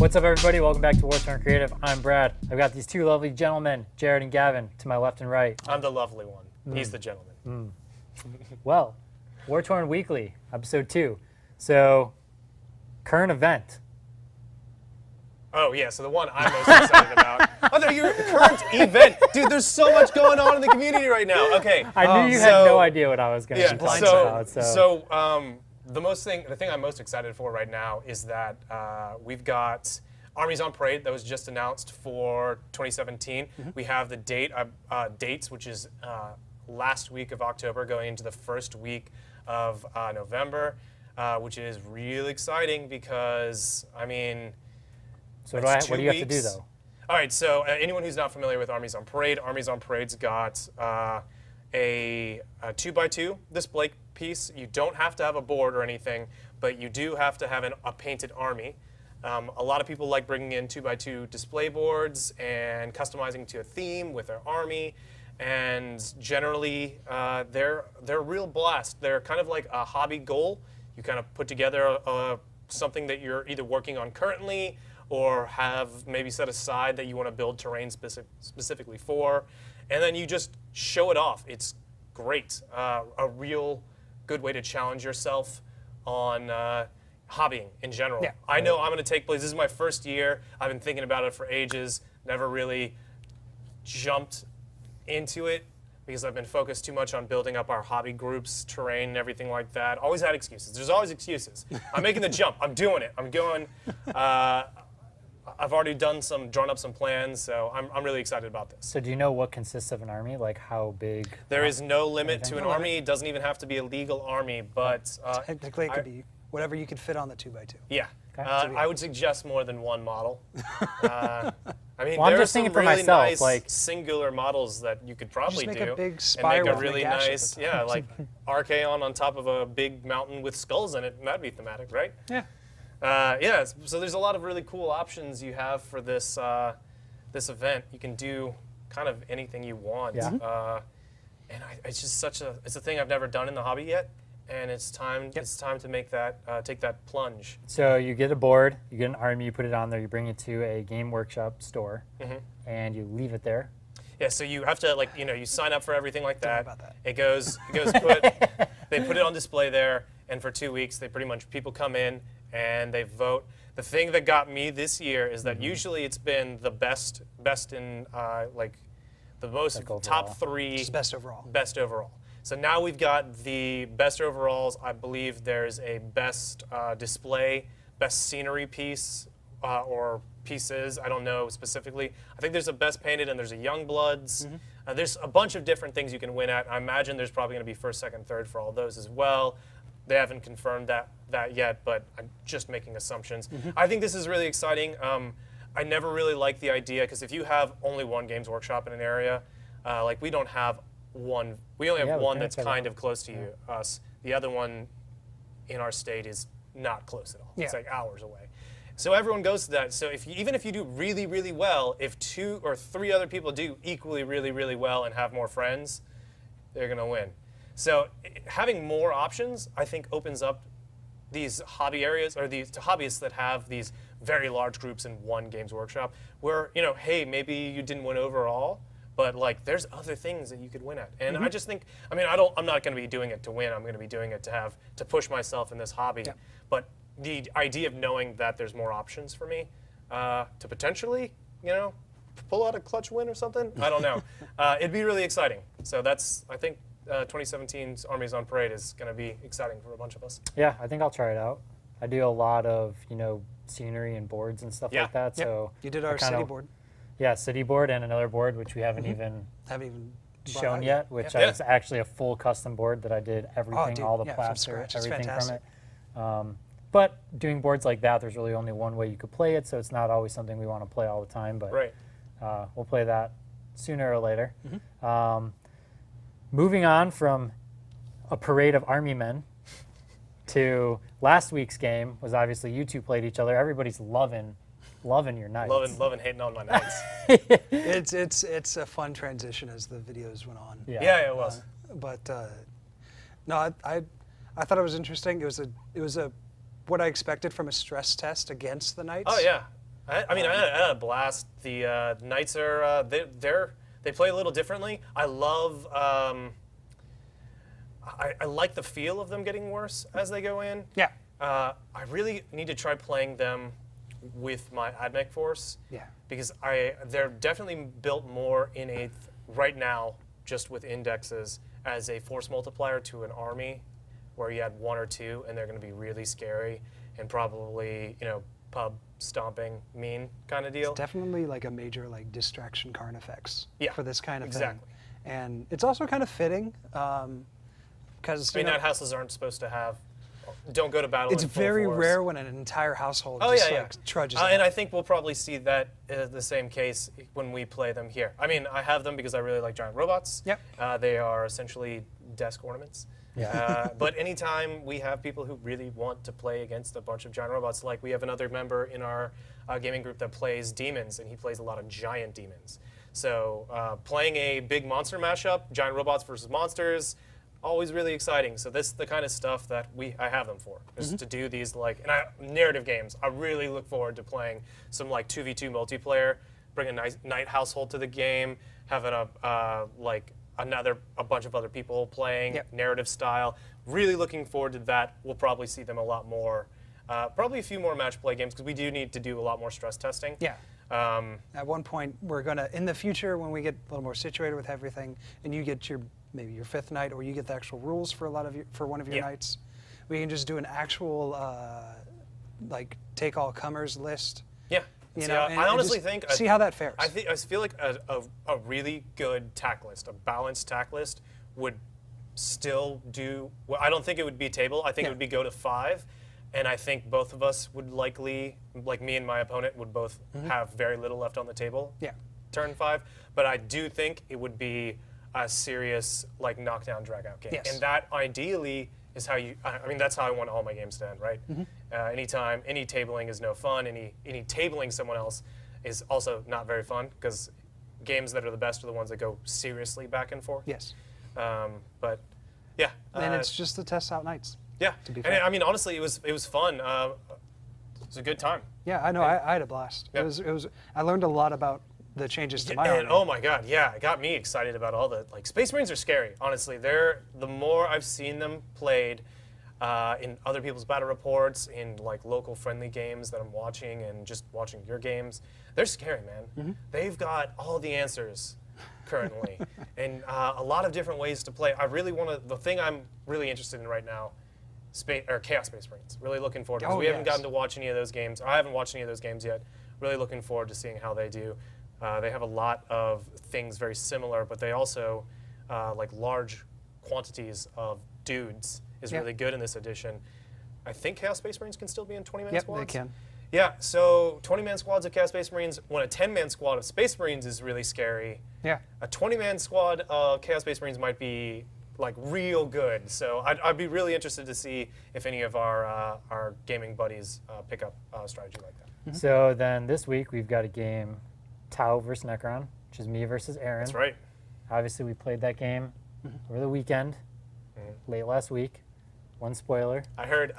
What's up, everybody? Welcome back to Wartorn Creative. I'm Brad. I've got these two lovely gentlemen, Jared and Gavin, to my left and right. I'm the lovely one. He's the gentleman. Well, Wartorn Weekly, episode 2. So, current event. Oh, yeah, so the one I'm most excited about. Oh, no, your current event. Dude, there's so much going on in the community right now. Okay. I knew you had no idea what I was going to be talking about. The thing I'm most excited for right now is that we've got Armies on Parade that was just announced for 2017. We have the dates, which is last week of October, going into the first week of November, which is really exciting because, I mean, so what do you have to do, though? All right, so anyone who's not familiar with Armies on Parade's got a 2x2 display piece. You don't have to have a board or anything, but you do have to have a painted army. A lot of people like bringing in 2x2 display boards and customizing to a theme with their army, and generally they're a real blast. They're kind of like a hobby goal. You kind of put together something that you're either working on currently or have maybe set aside that you want to build terrain specifically for, and then you just show it off. It's great. A real good way to challenge yourself on hobbying in general. Yeah. I know I'm going to take place. This is my first year. I've been thinking about it for ages. Never really jumped into it because I've been focused too much on building up our hobby groups, terrain, and everything like that. Always had excuses. There's always excuses. I'm making the jump. I'm doing it. I'm going. I've already drawn up some plans, so I'm really excited about this. So do you know what consists of an army? Like how big? There is no limit to an army. It doesn't even have to be a legal army, but Technically, it could be whatever you could fit on the 2x2. yeah. Okay. I would suggest more than one model. I mean, Well, I'm there just are some thinking for really myself, nice like- single models that you could probably make do a big and spiral make a with a really gash at the nice, top. yeah, like Archaon on top of a big mountain with skulls in it, and that'd be thematic, right? Yeah. Yeah, so there's a lot of really cool options you have for this this event. You can do kind of anything you want. Yeah. And it's just it's a thing I've never done in the hobby yet, and it's time to make that take that plunge. So you get a board, you get an army, you put it on there, you bring it to a game workshop store, and you leave it there. Yeah, so you have to you sign up for everything like that. about that. It goes they put it on display there, and for 2 weeks they pretty much people come in and they vote. The thing that got me this year is that usually it's been the best in the most Like top 3 Just best overall. best overall. So now we've got the best overalls. I believe there's a best display, best scenery piece or pieces. I don't know specifically. I think there's a best painted and there's a young bloods. There's a bunch of different things you can win at. I imagine there's probably going to be first, second, third for all those as well. They haven't confirmed that yet, but I'm just making assumptions. I think this is really exciting. I never really liked the idea because if you have only one Games Workshop in an area, like we don't have one. We only have one that's kind of close to us. The other one in our state is not close at all. It's like hours away. So everyone goes to that. So even if you do really, really well, if 2 or 3 other people do equally really, really well and have more friends, they're going to win. So having more options, I think, opens up these hobby areas or these to hobbyists that have these very large groups in one Games Workshop where, hey, maybe you didn't win overall, but like there's other things that you could win at. And I just think, I'm not going to be doing it to win. I'm going to be doing it to push myself in this hobby. Yeah. But the idea of knowing that there's more options for me to potentially, pull out a clutch win or something, I don't know. It'd be really exciting. So I think 2017's Armies on Parade is going to be exciting for a bunch of us. Yeah, I think I'll try it out. I do a lot of, scenery and boards and stuff like that. So you did our city board. Yeah, city board and another board, which we haven't even shown yet, which is actually a full custom board that I did everything, all the plaster, everything from it. But doing boards like that, there's really only one way you could play it, so it's not always something we want to play all the time. But we'll play that sooner or later. Moving on from a parade of army men to last week's game was obviously you two played each other. Everybody's loving your nights. Loving hating on my nights. It's a fun transition as the videos went on. Yeah, it was. No, I thought it was interesting. It was a what I expected from a stress test against the Knights. Oh yeah. I mean, I had a blast. The Knights are they play a little differently. I love. I like the feel of them getting worse as they go in. Yeah. I really need to try playing them with my AdMech force. Yeah. Because they're definitely built more in 8th right now, just with indexes, as a force multiplier to an army, where you had 1 or 2, and they're going to be really scary and probably, pub stomping mean kind of deal. It's definitely like a major like distraction card effects for this kind of exactly. thing. And it's also kind of fitting because night houses aren't supposed to have. Don't go to battle. It's in full very force. rare when an entire household trudges. And I think we'll probably see that the same case when we play them here. I mean, I have them because I really like giant robots. Yep. They are essentially desk ornaments. Yeah. But anytime we have people who really want to play against a bunch of giant robots, like we have another member in our gaming group that plays demons, and he plays a lot of giant demons. So playing a big monster mashup, giant robots versus monsters, always really exciting. So this is the kind of stuff that I have them for, is to do these narrative games. I really look forward to playing some 2v2 multiplayer, bring a nice night household to the game, having a bunch of other people playing narrative style. Really looking forward to that. We'll probably see them a lot more, probably a few more match play games, because we do need to do a lot more stress testing. Yeah. At one point, we're gonna, in the future, when we get a little more situated with everything, and you get maybe your 5th night, or you get the actual rules for one of your nights, we can just do an actual take all comers list. Yeah. I honestly think see how that fares. I feel like a really good tack list, a balanced tack list, would still do. Well, I don't think it would be table. I think it would be go to 5, and I think both of us would likely, like me and my opponent, would both have very little left on the table. Yeah. Turn 5, but I do think it would be a serious knockdown drag out game, and that ideally is how that's how I want all my games to end, right? Anytime, any tabling is no fun. Any tabling someone else is also not very fun, because games that are the best are the ones that go seriously back and forth. Yes. But yeah. And it's just the test out nights. Yeah. To be fair. fair. I mean, honestly, it was fun. It was a good time. Yeah, I know. I had a blast. Yeah. It was. I learned a lot in the changes to my army. Oh my god, yeah, it got me excited about all the Space Marines are scary. Honestly, the more I've seen them played in other people's battle reports, in local friendly games that I'm watching, and just watching your games, they're scary, man. They've got all the answers currently, and a lot of different ways to play. I really want to. The thing I'm really interested in right now, Chaos Space Marines. Really looking forward to, because we haven't gotten to watch any of those games. I haven't watched any of those games yet. Really looking forward to seeing how they do. They have a lot of things very similar, but they also, large quantities of dudes is really good in this edition. I think Chaos Space Marines can still be in 20-man squads? Yep, they can. Yeah, so 20-man squads of Chaos Space Marines, when a 10-man squad of Space Marines is really scary, a 20-man squad of Chaos Space Marines might be real good. So I'd be really interested to see if any of our gaming buddies pick up a strategy like that. So then this week we've got a game, Tau versus Necron, which is me versus Aaron. That's right. Obviously, we played that game over the weekend, late last week. One spoiler. I heard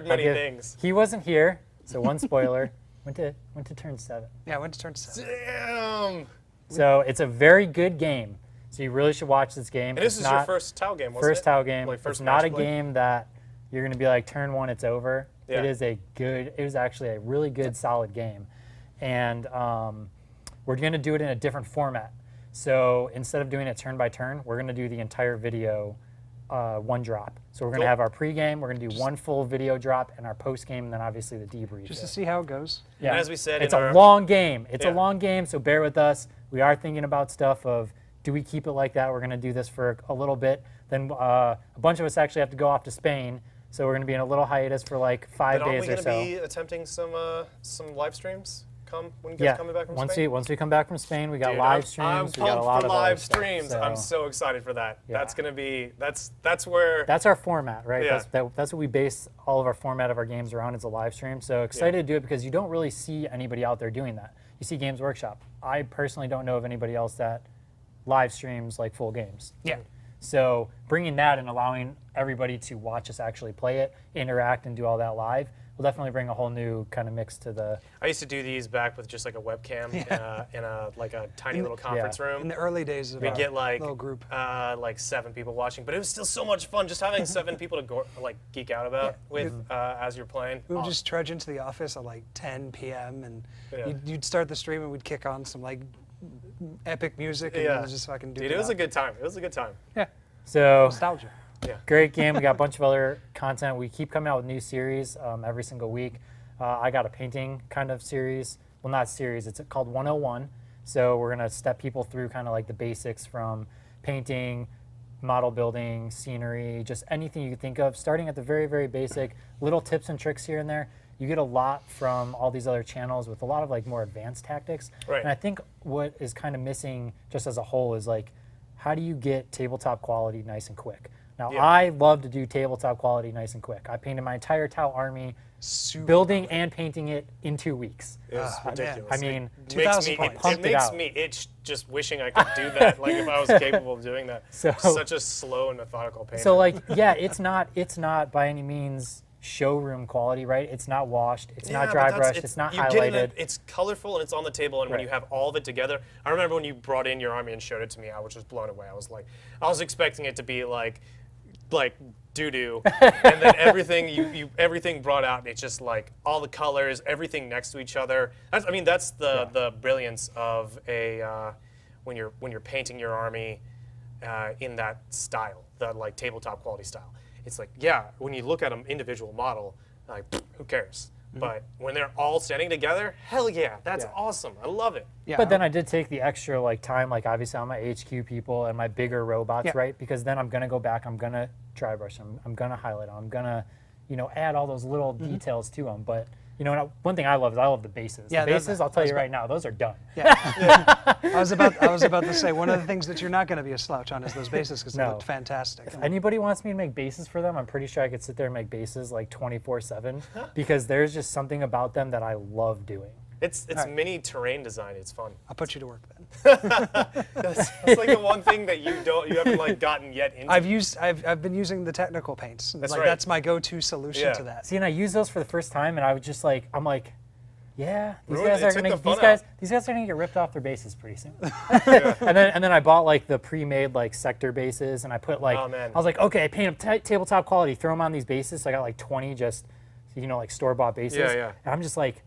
many things. He wasn't here, so one spoiler. went to turn 7. Yeah, I went to turn 7. Damn. So it's a very good game. So you really should watch this game. And this is your first Tau game, wasn't it? First Tau game. First it's not a play? game that you're going to be turn 1, it's over. Yeah. It was actually a really good, solid game. And we're going to do it in a different format. So instead of doing it turn by turn, we're going to do the entire video one drop. So we're going to have our pregame, we're going to do one full video drop, and our postgame, and then obviously the debrief. Just to see how it goes. Yeah. And as we said, it's a long game. It's a long game, so bear with us. We are thinking about stuff of, do we keep it like that? We're going to do this for a little bit. Then a bunch of us actually have to go off to Spain. So we're going to be in a little hiatus for 5 days or so. Are we going to be attempting some live streams when you guys coming back from Spain? Once we come back from Spain, we got live streams. I'm we got a lot pumped for of live stuff, streams. so. I'm so excited for that. Yeah. That's going to be that's where that's our format, right? Yeah. That's what we base all of our format of our games around, is a live stream. So excited to do it, because you don't really see anybody out there doing that. You see Games Workshop. I personally don't know of anybody else that live streams full games. Yeah. So bringing that and allowing everybody to watch us actually play it, interact, and do all that live we'll definitely bring a whole new kind of mix to the. I used to do these back with just like a webcam in a like a tiny little conference room. In the early days of we'd get like little group, like 7 people watching, but it was still so much fun just having 7 people to like geek out about with as you're playing. We would just trudge into the office at like 10 p.m. and you'd start the stream and we'd kick on some like epic music and it was just fucking do. Dude, it was a good time. It was a good time. Yeah. So nostalgia. Yeah. Great game. We got a bunch of other content. We keep coming out with new series every single week. I got a painting kind of series. Well, not series. It's called 101. So we're going to step people through kind of like the basics from painting, model building, scenery, just anything you can think of, starting at the very, very basic, little tips and tricks here and there. You get a lot from all these other channels with a lot of like more advanced tactics. Right. And I think what is kind of missing just as a whole is like, how do you get tabletop quality nice and quick? Now, I love to do tabletop quality nice and quick. I painted my entire Tau army, building and painting it in 2 weeks. It was ridiculous. I mean, it makes me itch just wishing I could do that. Like if I was capable of doing that. So, such a slow and methodical painter. So like, yeah, it's not by any means showroom quality, right? It's not washed, it's not dry brushed, it's not highlighted. It's colorful and it's on the table, and when you have all of it together, I remember when you brought in your army and showed it to me, I was just blown away. I was expecting it to be like doo-doo, and then everything brought out, and it's just like all the colors, everything next to each other. That's the brilliance of when you're painting your army in that style, the like tabletop quality style. It's like, when you look at an individual model, like, who cares? But when they're all standing together, hell yeah, that's awesome. I love it. Yeah, but then I did take the extra like time, like obviously on my HQ people and my bigger robots, right? Because then I'm gonna go back, I'm gonna dry brush them, I'm gonna highlight them, I'm gonna, add all those little details to them. But one thing I love is the bases. Yeah, the bases, I'll tell you right now, those are done. Yeah. I was about to say, one of the things that you're not going to be a slouch on is those bases, because they look fantastic. If anybody wants me to make bases for them, I'm pretty sure I could sit there and make bases like 24/7 because there's just something about them that I love doing. It's mini terrain design. It's fun. I'll put you to work then. That's like the one thing that you haven't like gotten yet into. I've been using the technical paints. That's my go-to solution to that. See, and I used those for the first time, and I was just like, these guys are gonna get ripped off their bases pretty soon. And then I bought like the pre-made like sector bases, and I put like, I was like, okay, I paint them tabletop quality, throw them on these bases. So I got like 20 just, like store-bought bases. And I'm just like,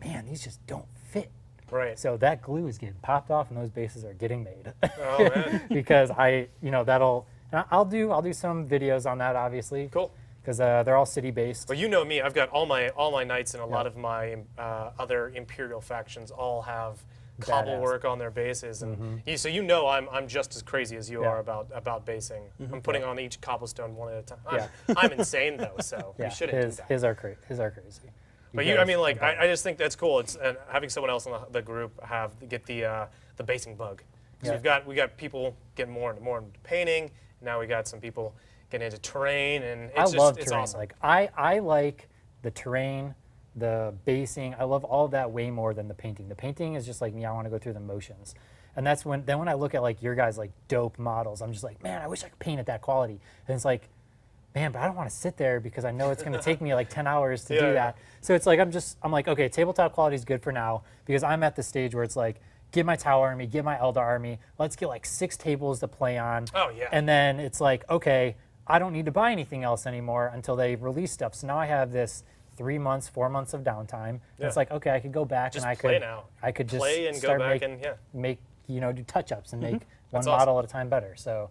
man, these just don't fit. Right. So that glue is getting popped off, and those bases are getting made. Oh man. Because I'll do some videos on that, obviously. Cool. Because they're all city-based. Well, you know me. I've got all my knights, and a lot of my other Imperial factions all have cobble work on their bases, and so I'm just as crazy as you are about basing. I'm putting on each cobblestone one at a time. I'm insane though, so you shouldn't do that. His are crazy. But I just think that's cool. It's having someone else in the group get the basing bug. So we got people getting more into painting. Now we got some people getting into terrain, and it's terrain. Awesome. Like I like the terrain, the basing. I love all of that way more than the painting. The painting is just like me. I want to go through the motions, and that's when I look at like your guys like dope models, I'm just like, man, I wish I could paint at that quality. And it's like, man, but I don't want to sit there because I know it's going to take me like 10 hours to do that. So it's like I'm like, okay, tabletop quality is good for now because I'm at the stage where it's like, get my Tau army, get my Eldar army, let's get like 6 tables to play on. Oh yeah. And then it's like, okay, I don't need to buy anything else anymore until they release stuff. So now I have this 3 months, 4 months of downtime. And it's like, okay, I could go back just and I could just play and start go back make do touch-ups and make one awesome. model at a time better. So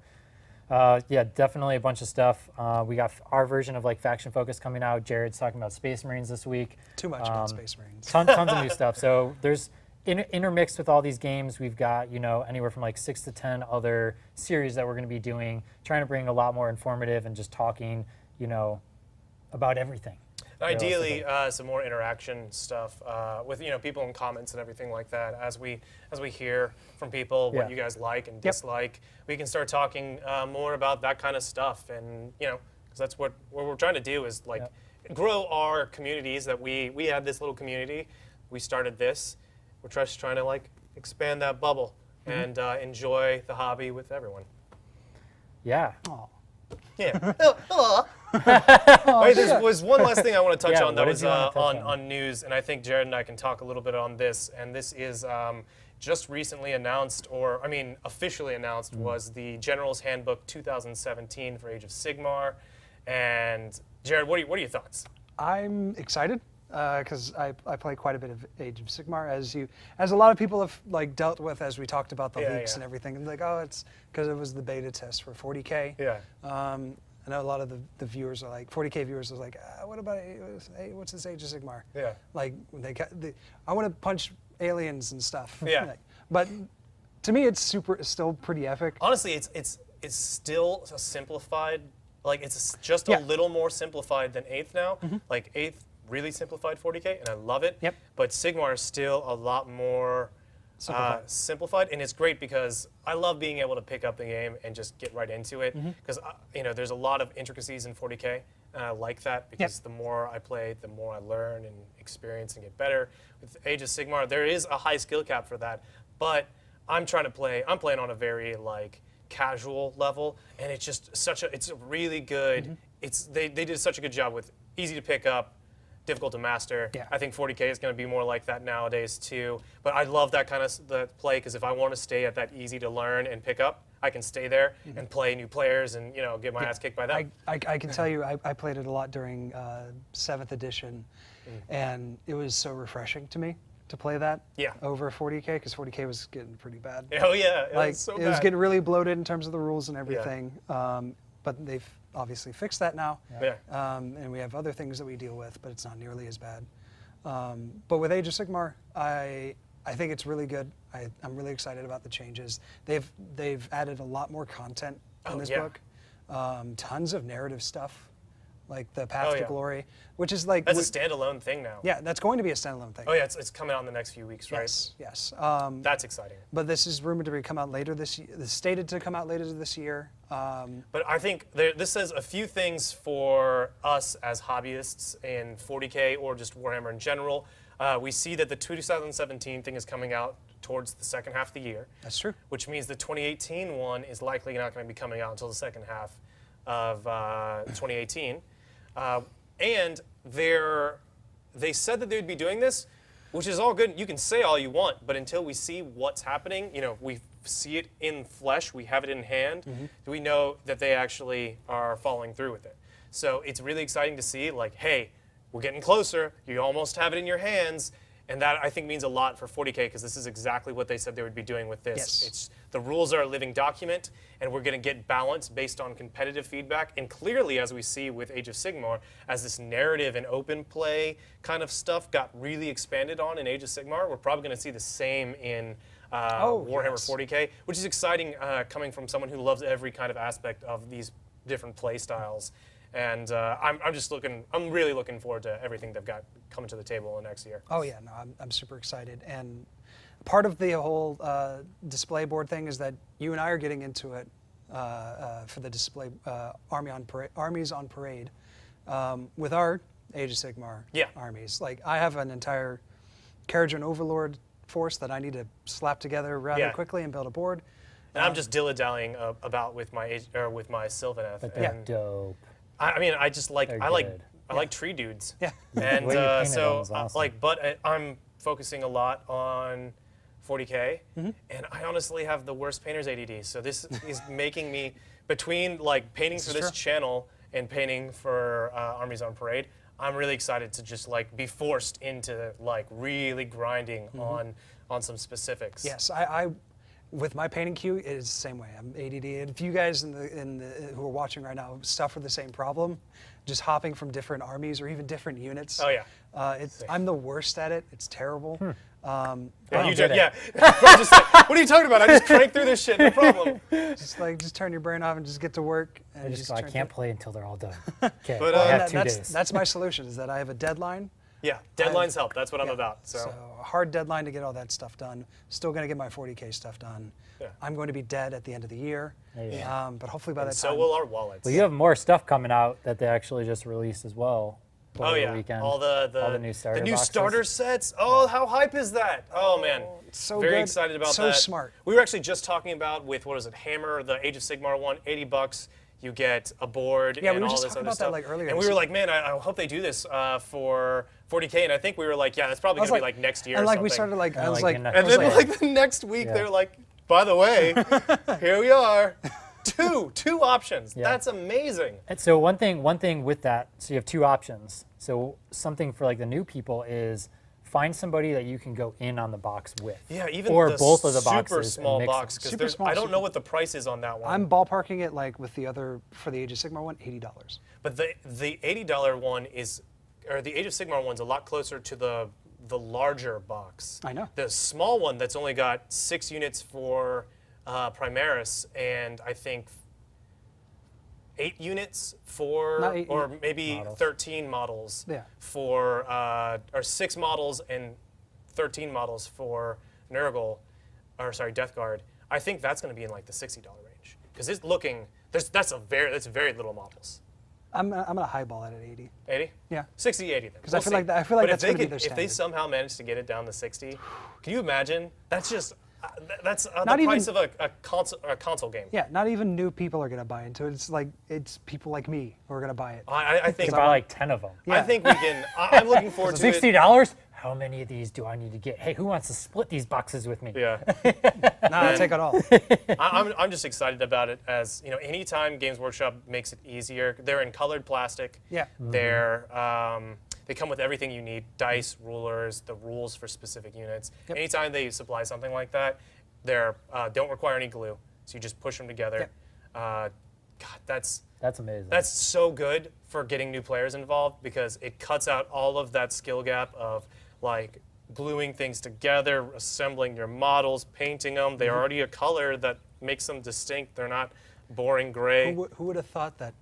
definitely a bunch of stuff. We got our version of like Faction Focus coming out. Jared's talking about Space Marines this week. Too much about Space Marines. Tons of new stuff. So there's intermixed with all these games, we've got anywhere from like 6 to 10 other series that we're going to be doing, trying to bring a lot more informative and just talking, about everything. Ideally, some more interaction stuff with people in comments and everything like that. As we hear from people what you guys like and dislike, we can start talking more about that kind of stuff. And because that's what we're trying to do is like grow our communities. That we had this little community, we started this. We're just trying to like expand that bubble and enjoy the hobby with everyone. Yeah. Aww. Yeah. Wait, there was one last thing I want to touch on that was on news, and I think Jared and I can talk a little bit on this. And this is just recently announced, or I mean officially announced, was the General's Handbook 2017 for Age of Sigmar. And Jared, what are your thoughts? I'm excited because I play quite a bit of Age of Sigmar, as a lot of people have like dealt with as we talked about the leaks and everything, and like, oh, it's because it was the beta test for 40K. Yeah. I know a lot of the viewers are like, 40K viewers are like, what about, hey, what's this Age of Sigmar? Yeah. Like, I want to punch aliens and stuff. Yeah. Like, but to me, it's still pretty epic. Honestly, it's still a simplified, like it's just a little more simplified than 8th now. Like 8th really simplified 40K, and I love it. Yep. But Sigmar is still a lot more simplified, and it's great because I love being able to pick up the game and just get right into it. Because there's a lot of intricacies in 40K, and I like that because the more I play, the more I learn and experience and get better. With Age of Sigmar, there is a high skill cap for that, but I'm playing on a very like casual level, and it's just it's a really good. They did such a good job with easy to pick up, difficult to master. Yeah. I think 40K is going to be more like that nowadays too. But I love that kind of the play because if I want to stay at that easy to learn and pick up, I can stay there and play new players and get my ass kicked by them. I can tell you, I played it a lot during 7th edition, and it was so refreshing to me to play that over 40K, because 40K was getting pretty bad. Oh yeah, like was so it was bad. getting really bloated in terms of the rules and everything. But they've obviously fixed that now. And we have other things that we deal with, but it's not nearly as bad. But with Age of Sigmar, I think it's really good. I'm really excited about the changes. They've added a lot more content in this book. Tons of narrative stuff, like the Path to Glory, which is like that's a standalone thing now. Yeah, that's going to be a standalone thing. Oh yeah, it's coming out in the next few weeks, right? Yes. That's exciting. But this is rumored to come out later this year. It's stated to come out later this year. But I think this says a few things for us as hobbyists in 40K or just Warhammer in general. We see that the 2017 thing is coming out towards the second half of the year. That's true. Which means the 2018 one is likely not going to be coming out until the second half of 2018. And they said that they would be doing this, which is all good. You can say all you want, but until we see what's happening, we see it in flesh, we have it in hand, do we know that they actually are following through with it? So it's really exciting to see, like, hey, we're getting closer, you almost have it in your hands, and that I think means a lot for 40K because this is exactly what they said they would be doing with this. Yes. The rules are a living document, and we're going to get balance based on competitive feedback. And clearly, as we see with Age of Sigmar, as this narrative and open play kind of stuff got really expanded on in Age of Sigmar, we're probably going to see the same in Warhammer 40K, which is exciting coming from someone who loves every kind of aspect of these different play styles. And I'm really looking forward to everything they've got coming to the table next year. Oh yeah, no, I'm super excited. And part of the whole display board thing is that you and I are getting into it for the display armies on parade with our Age of Sigmar armies. Like I have an entire Carriage and Overlord force that I need to slap together rather quickly and build a board. And I'm just dilly-dallying about with my Sylvaneth. But they're dope. I mean, I just like I like tree dudes. Yeah. And The way you painted them was awesome. but I'm focusing a lot on 40K, and I honestly have the worst painter's ADD. So this is making me between like painting for this channel and painting for Armies on Parade. I'm really excited to just like be forced into like really grinding on some specifics. Yes, I with my painting queue, it is the same way. I'm ADD. And if you guys who are watching right now suffer the same problem, just hopping from different armies or even different units. Oh yeah. I'm the worst at it. It's terrible. Yeah, just like, what are you talking about? I just crank through this shit, no problem. Just turn your brain off and just get to work. And I can't play until they're all done. Okay, But, I have 2 days. That's my solution. Is that I have a deadline. Yeah, deadlines help. That's what I'm about. So a hard deadline to get all that stuff done. Still going to get my 40K stuff done. Yeah. I'm going to be dead at the end of the year. Yeah. But hopefully by that so time. will our wallets. Well, you have more stuff coming out that they actually just released as well. Oh over yeah, the weekend. all the new starter the new boxes. starter sets. Oh, how hype is that? Oh man, so very good. excited about So that. smart. We were actually just talking about with what is it, Hammer, the Age of Sigmar one, $80. you get a board, Yeah, and we were all just this talking other about that, stuff. like, earlier. And we were like, man, I hope they do this for 40K. And I think we were like, yeah, that's probably going to be like next year. And or like something. we started like, I was like like, in And then like the next week, they're like, by the way, here we are. Two options. Yeah. That's amazing. And so one thing with that, so you have two options. So something for like the new people is find somebody that you can go in on the box with. Yeah, even or the both of the super boxes small and mix box, them. because I don't know what the price is on that one. I'm ballparking it like with the other, for the Age of Sigmar one, $80. But the $80 one is, or the Age of Sigmar one's a lot closer to the larger box. I know. The small one that's only got 6 units for Primaris, and I think 8 units for, Not 8, or maybe models. 13 models Yeah. for, or 6 models and 13 models for Nurgle, or sorry, Death Guard. I think that's going to be in like the $60 range, because it's looking, that's very little models. I'm gonna highball it at 80. 80? Yeah. 60, 80 then. Because I feel like that's gonna be their If they standard. somehow manage to get it down to 60, can you imagine? That's just, that's the Not even- price of a console game. Yeah, not even new people are gonna buy into it. It's like it's people like me who are gonna buy it. I You think can buy like 10 of them. I Yeah. think we can. I'm looking forward to it. $60? How many of these do I need to get? Hey, who wants to split these boxes with me? Yeah, Nah, I'll take it all. I'm just excited about it. As you know, anytime Games Workshop makes it easier, they're in colored plastic. Yeah. They're they come with everything you need: dice, rulers, the rules for specific units. Yep. Anytime they supply something like that, they're don't require any glue, so you just push them together. God, that's amazing. That's so good for getting new players involved, because it cuts out all of that skill gap of like gluing things together, assembling your models, painting them. They're already a color that makes them distinct. They're not boring gray. Who would have thought that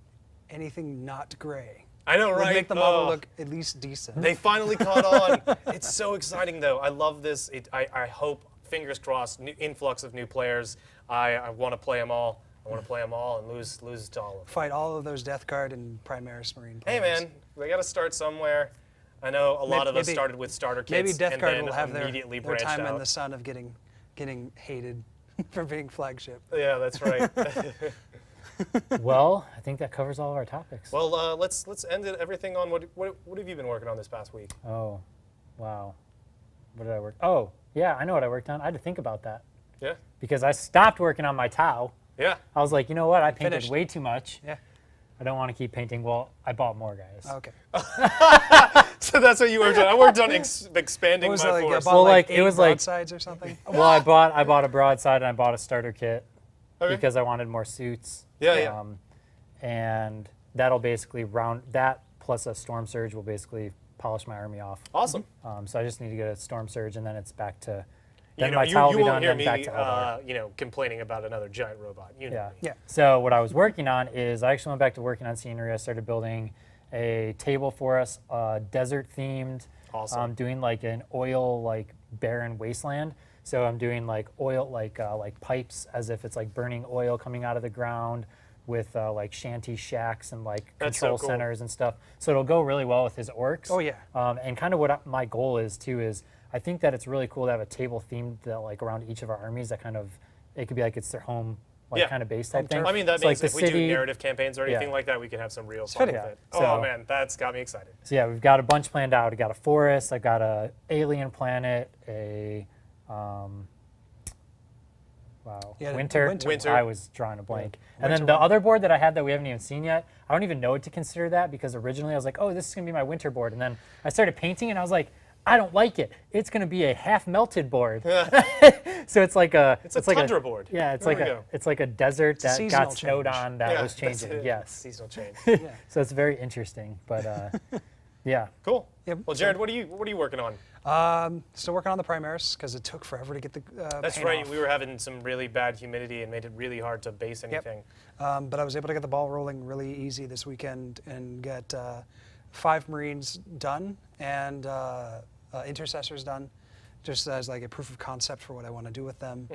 anything not gray I know, would right? make the model Oh, look at least decent? They finally caught on. It's so exciting, though. I love this. I hope, fingers crossed, new influx of new players. I want to play them all. I want to play them all and lose to all of them. Fight all of those Death Guard and Primaris Marine Hey, players. man, we got to start somewhere. I know a lot of us Maybe- started with starter kits Maybe Death and Guard then will have their immediately branched time in out. the sun of getting hated for being flagship. Yeah, that's right. Well, I think that covers all of our topics. Well, let's end everything on what have you been working on this past week? Oh, wow. What did I work? Oh, yeah, I know what I worked on. I had to think about that Yeah, because I stopped working on my Tau. yeah. I was like, you know what? I painted finished. way too much. Yeah. I don't want to keep painting. Well, I bought more, guys. Okay. So that's what you worked on. I worked on expanding What was my that, like? I force. bought Well, like like, it 8 was like- broadsides or something. Well, I bought a broadside and I bought a starter kit Okay. because I wanted more suits. Yeah. And that'll basically round that plus a storm surge will basically polish my army off. Awesome. So I just need to get a storm surge and then it's back to. You Then know, my Tau will you be won't done. hear Then me, back to Eldar. complaining about another giant robot. You know Yeah. me. Yeah. So what I was working on is I actually went back to working on scenery. I started building a table for us, desert themed. Awesome. Doing like an oil like barren wasteland. So I'm doing like oil like pipes as if it's like burning oil coming out of the ground with like shanty shacks and like That's so control cool. centers and stuff. So it'll go really well with his orcs. Oh, yeah. And kind of what my goal is too is I think that it's really cool to have a table themed that like around each of our armies that kind of it could be like it's their home like Yeah. kind of base type Home thing. turf. I mean, that So, means like, if the we do city- narrative campaigns or anything Yeah. like that, we can have some real fun fitting. with Yeah. it. So- Oh man, that's got me excited. So yeah, we've got a bunch planned out. I got a forest, I got a alien planet, Yeah, winter. winter. I was drawing a blank. And Winter then the one. other board that I had that we haven't even seen yet, I don't even know what to consider that because originally I was like, oh, this is gonna be my winter board, and then I started painting and I was like, I don't like it. It's gonna be a half melted board. So it's like a It's a like tundra board. Yeah, it's There like we a go. it's like a desert that seasonal got snowed change. on that Yeah, was that's changing. it. Yes. Seasonal change. Yeah. So it's very interesting, but yeah. Cool. Yep. Well, Jared, what are you working on? Still working on the Primaris because it took forever to get the That's paint right. off. We were having some really bad humidity and made it really hard to base anything. But I was able to get the ball rolling really easy this weekend and get 5 Marines done and intercessors done, just as like a proof of concept for what I want to do with them.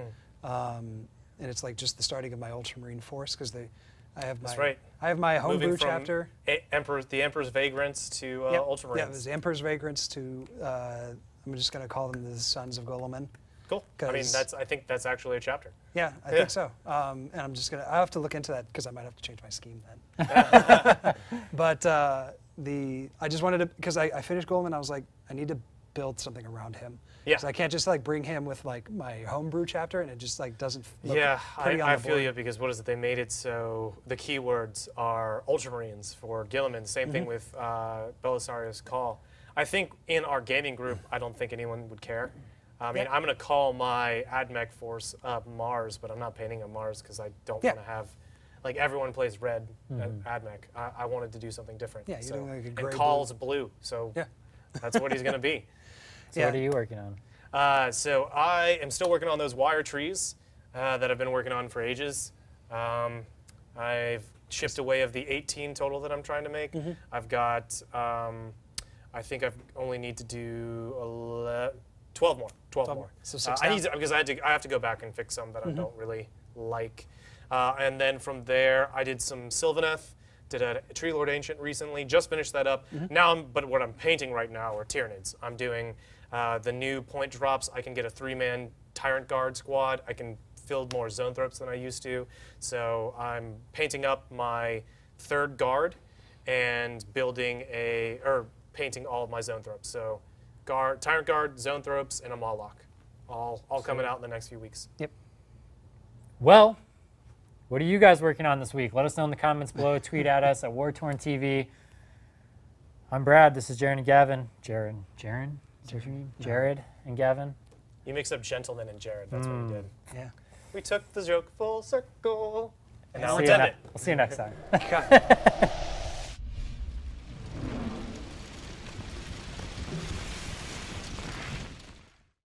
And it's like just the starting of my Ultramarine force because I have my That's right. I have my Moving homebrew from chapter. the Emperor's Vagrants to Yep. Ultramarines. Yeah, it was the Emperor's Vagrants to I'm just gonna call them the Sons of Goleman. Cool. I mean, 'Cause- I think that's actually a chapter. Yeah, I think so. And I have to look into that because I might have to change my scheme then. But I just wanted to, because I finished Golem and I was like, I need to build something around him. Yeah. So I can't just like bring him with like my homebrew chapter and it just like doesn't look pretty on I the feel board. you because what is it? They made it so the keywords are Ultramarines for Gilliman. Same thing with Belisarius Call. I think in our gaming group, I don't think anyone would care. I mean, I'm going to call my AdMech force Mars, but I'm not painting a Mars because I don't want to have, like everyone plays red at AdMech. I wanted to do something different. Yeah, you're doing like a gray and Call's blue, so that's what he's going to be. So what are you working on? So I am still working on those wire trees that I've been working on for ages. I've chipped away of the 18 total that I'm trying to make. I've got, I think I only need to do 12 more. 12 more. So 6 I need to, because I have to go back and fix some that I don't really like. And then from there, I did some Sylvaneth. Did a Tree Lord Ancient recently. Just finished that up. Now, but what I'm painting right now are Tyranids. I'm doing the new point drops. I can get a 3-man Tyrant Guard squad. I can field more Zonethropes than I used to. So I'm painting up my 3rd guard and painting all of my Zonethropes. So Tyrant Guard, Zonethropes, and a Mawloc. All coming out in the next few weeks. Yep. Well, what are you guys working on this week? Let us know in the comments below. Tweet at us at Wartorn TV. I'm Brad. This is Jared and Gavin. Jared? Is that your name? Jared and Gavin. You mixed up Gentleman and Jared. That's what we did. Yeah. We took the joke full circle. And now I'll let's end it. We'll see you next time.